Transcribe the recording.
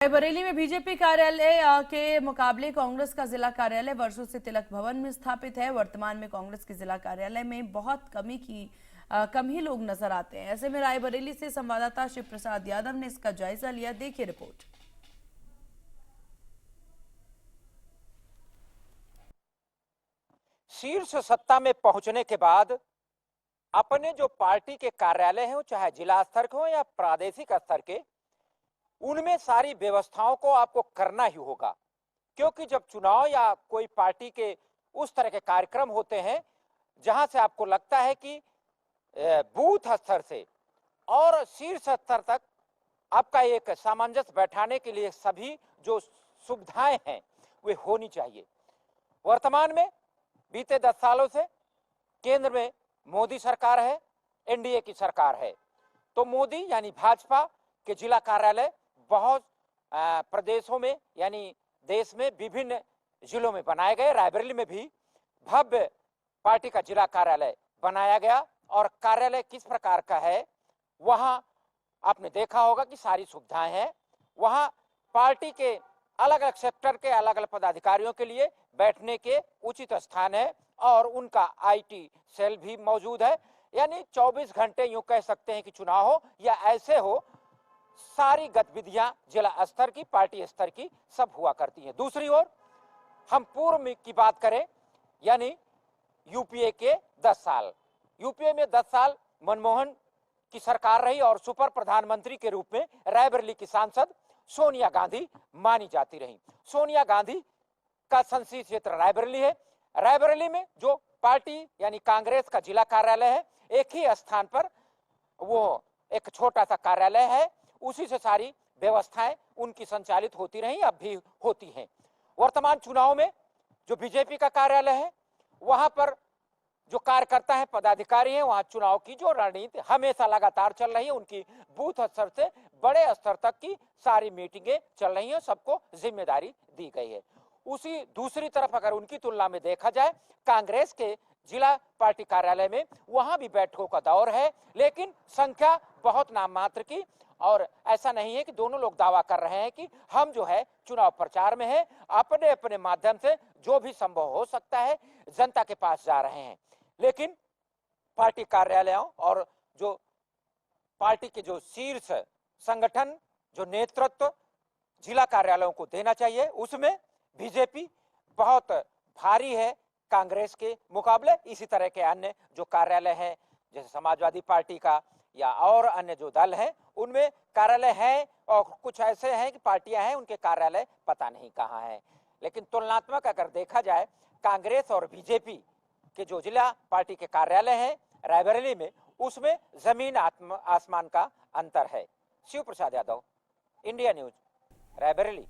बरेली में बीजेपी कार्यालय के मुकाबले कांग्रेस का जिला कार्यालय वर्षों से तिलक भवन में स्थापित है। वर्तमान में कांग्रेस के जिला कार्यालय में बहुत कम ही लोग नजर आते हैं। ऐसे में रायबरेली से संवाददाता शिव प्रसाद यादव ने इसका जायजा लिया। देखिए रिपोर्ट। शीर्ष सत्ता में पहुंचने के बाद अपने जो पार्टी के कार्यालय हैं, चाहे जिला स्तर के हो या प्रादेशिक स्तर के, उनमें सारी व्यवस्थाओं को आपको करना ही होगा। क्योंकि जब चुनाव या कोई पार्टी के उस तरह के कार्यक्रम होते हैं जहां से आपको लगता है कि बूथ स्तर से और शीर्ष स्तर तक आपका एक सामंजस्य बैठाने के लिए सभी जो सुविधाएं हैं वे होनी चाहिए। वर्तमान में बीते 10 सालों से केंद्र में मोदी सरकार है, एनडीए की सरकार है। तो मोदी यानी भाजपा के जिला कार्यालय बहुत प्रदेशों में यानी देश में विभिन्न जिलों में बनाए गए। रायबरेली में भी भव्य पार्टी का जिला कार्यालय बनाया गया और कार्यालय किस प्रकार का है वहां आपने देखा होगा कि सारी सुविधाएं हैं। वहां पार्टी के अलग अलग सेक्टर के अलग अलग पदाधिकारियों के लिए बैठने के उचित स्थान है और उनका आईटी सेल भी मौजूद है। यानी 24 घंटे यूं कह सकते हैं कि चुनाव हो या ऐसे हो, सारी गतिविधियां जिला स्तर की, पार्टी स्तर की सब हुआ करती हैं। दूसरी ओर हम पूर्व की बात करें यानी यूपीए के 10 साल, यूपीए में 10 साल मनमोहन की सरकार रही और सुपर प्रधानमंत्री के रूप में रायबरेली की सांसद सोनिया गांधी मानी जाती रही। सोनिया गांधी का संसदीय क्षेत्र रायबरेली है। रायबरेली में जो पार्टी यानी कांग्रेस का जिला कार्यालय है, एक ही स्थान पर वो एक छोटा सा कार्यालय है, उसी से सारी व्यवस्थाएं उनकी संचालित होती रही, अब भी होती हैं। वर्तमान चुनाव में जो बीजेपी का कार्यालय है वहां पर जो कार्यकर्ता है, पदाधिकारी हैं, वहां चुनाव की जो रणनीति हमेशा लगातार चल रही है, उनकी बूथ स्तर से बड़े स्तर तक की सारी मीटिंगें चल रही हैं, सबको जिम्मेदारी दी गई है। उसी दूसरी तरफ अगर उनकी तुलना में देखा जाए कांग्रेस के जिला पार्टी कार्यालय में, वहां भी बैठकों का दौर है, लेकिन संख्या बहुत नाम मात्र की। और ऐसा नहीं है कि दोनों लोग दावा कर रहे हैं कि हम जो है चुनाव प्रचार में है, अपने अपने माध्यम से जो भी संभव हो सकता है जनता के पास जा रहे हैं। लेकिन पार्टी कार्यालयों और जो पार्टी के जो शीर्ष संगठन जो नेतृत्व जिला कार्यालयों को देना चाहिए, उसमें बीजेपी बहुत भारी है कांग्रेस के मुकाबले। इसी तरह के अन्य जो कार्यालय हैं जैसे समाजवादी पार्टी का या और अन्य जो दल हैं उनमें कार्यालय है और कुछ ऐसे हैं कि पार्टियां हैं उनके कार्यालय पता नहीं कहां है। लेकिन तुलनात्मक अगर देखा जाए कांग्रेस और बीजेपी के जो जिला पार्टी के कार्यालय हैं रायबरेली में, उसमें जमीन आसमान का अंतर है। Shiv Prasad Yadav, India news, Raebareli.